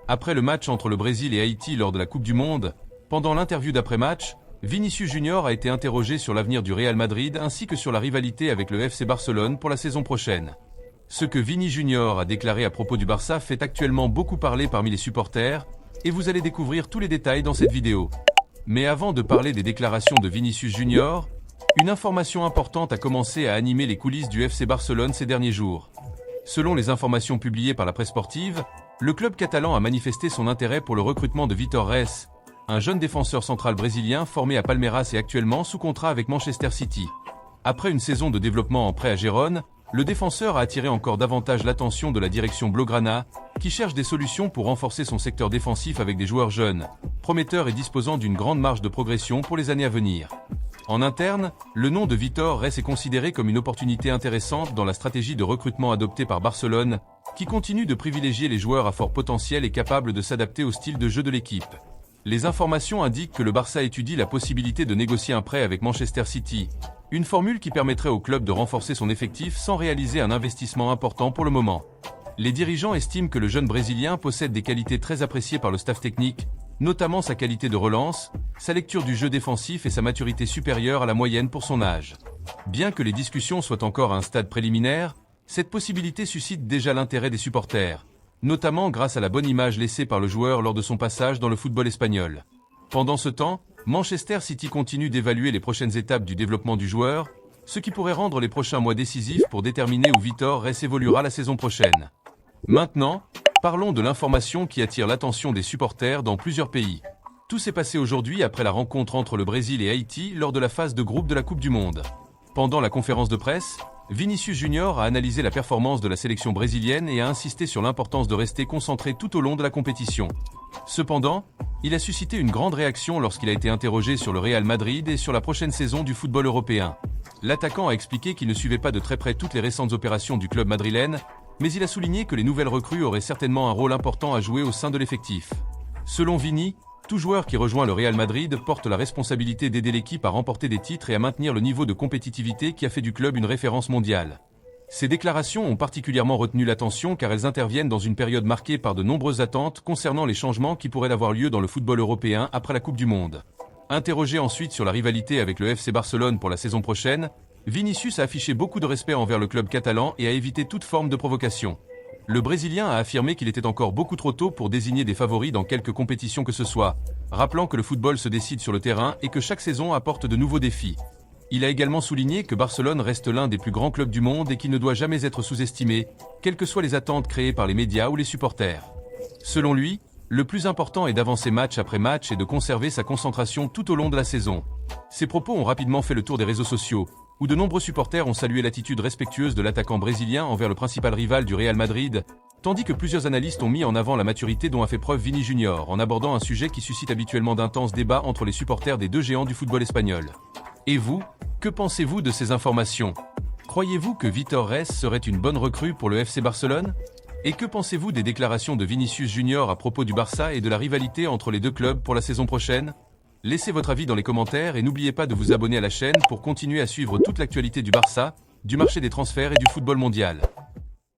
Après le match entre le Brésil et Haïti lors de la Coupe du Monde, pendant l'interview d'après-match, Vinicius Junior a été interrogé sur l'avenir du Real Madrid ainsi que sur la rivalité avec le FC Barcelone pour la saison prochaine. Ce que Vini Junior a déclaré à propos du Barça fait actuellement beaucoup parler parmi les supporters, et vous allez découvrir tous les détails dans cette vidéo. Mais avant de parler des déclarations de Vinicius Junior, une information importante a commencé à animer les coulisses du FC Barcelone ces derniers jours. Selon les informations publiées par la presse sportive, le club catalan a manifesté son intérêt pour le recrutement de Vitor Reis, un jeune défenseur central brésilien formé à Palmeiras et actuellement sous contrat avec Manchester City. Après une saison de développement en prêt à Gérone, le défenseur a attiré encore davantage l'attention de la direction blaugrana, qui cherche des solutions pour renforcer son secteur défensif avec des joueurs jeunes, prometteurs et disposant d'une grande marge de progression pour les années à venir. En interne, le nom de Vitor Reis est considéré comme une opportunité intéressante dans la stratégie de recrutement adoptée par Barcelone, qui continue de privilégier les joueurs à fort potentiel et capables de s'adapter au style de jeu de l'équipe. Les informations indiquent que le Barça étudie la possibilité de négocier un prêt avec Manchester City, une formule qui permettrait au club de renforcer son effectif sans réaliser un investissement important pour le moment. Les dirigeants estiment que le jeune Brésilien possède des qualités très appréciées par le staff technique, notamment sa qualité de relance, sa lecture du jeu défensif et sa maturité supérieure à la moyenne pour son âge. Bien que les discussions soient encore à un stade préliminaire, cette possibilité suscite déjà l'intérêt des supporters, notamment grâce à la bonne image laissée par le joueur lors de son passage dans le football espagnol. Pendant ce temps, Manchester City continue d'évaluer les prochaines étapes du développement du joueur, ce qui pourrait rendre les prochains mois décisifs pour déterminer où Vitor Reis évoluera la saison prochaine. Maintenant, parlons de l'information qui attire l'attention des supporters dans plusieurs pays. Tout s'est passé aujourd'hui après la rencontre entre le Brésil et Haïti lors de la phase de groupe de la Coupe du Monde. Pendant la conférence de presse, Vinicius Junior a analysé la performance de la sélection brésilienne et a insisté sur l'importance de rester concentré tout au long de la compétition. Cependant, il a suscité une grande réaction lorsqu'il a été interrogé sur le Real Madrid et sur la prochaine saison du football européen. L'attaquant a expliqué qu'il ne suivait pas de très près toutes les récentes opérations du club madrilène, mais il a souligné que les nouvelles recrues auraient certainement un rôle important à jouer au sein de l'effectif. Selon Vini, tout joueur qui rejoint le Real Madrid porte la responsabilité d'aider l'équipe à remporter des titres et à maintenir le niveau de compétitivité qui a fait du club une référence mondiale. Ces déclarations ont particulièrement retenu l'attention car elles interviennent dans une période marquée par de nombreuses attentes concernant les changements qui pourraient avoir lieu dans le football européen après la Coupe du Monde. Interrogé ensuite sur la rivalité avec le FC Barcelone pour la saison prochaine, Vinicius a affiché beaucoup de respect envers le club catalan et a évité toute forme de provocation. Le Brésilien a affirmé qu'il était encore beaucoup trop tôt pour désigner des favoris dans quelque compétition que ce soit, rappelant que le football se décide sur le terrain et que chaque saison apporte de nouveaux défis. Il a également souligné que Barcelone reste l'un des plus grands clubs du monde et qu'il ne doit jamais être sous-estimé, quelles que soient les attentes créées par les médias ou les supporters. Selon lui, le plus important est d'avancer match après match et de conserver sa concentration tout au long de la saison. Ces propos ont rapidement fait le tour des réseaux sociaux, où de nombreux supporters ont salué l'attitude respectueuse de l'attaquant brésilien envers le principal rival du Real Madrid, tandis que plusieurs analystes ont mis en avant la maturité dont a fait preuve Vini Junior en abordant un sujet qui suscite habituellement d'intenses débats entre les supporters des deux géants du football espagnol. Et vous, que pensez-vous de ces informations? Croyez-vous que Vitor Reis serait une bonne recrue pour le FC Barcelone? Et que pensez-vous des déclarations de Vinicius Junior à propos du Barça et de la rivalité entre les deux clubs pour la saison prochaine? Laissez votre avis dans les commentaires et n'oubliez pas de vous abonner à la chaîne pour continuer à suivre toute l'actualité du Barça, du marché des transferts et du football mondial.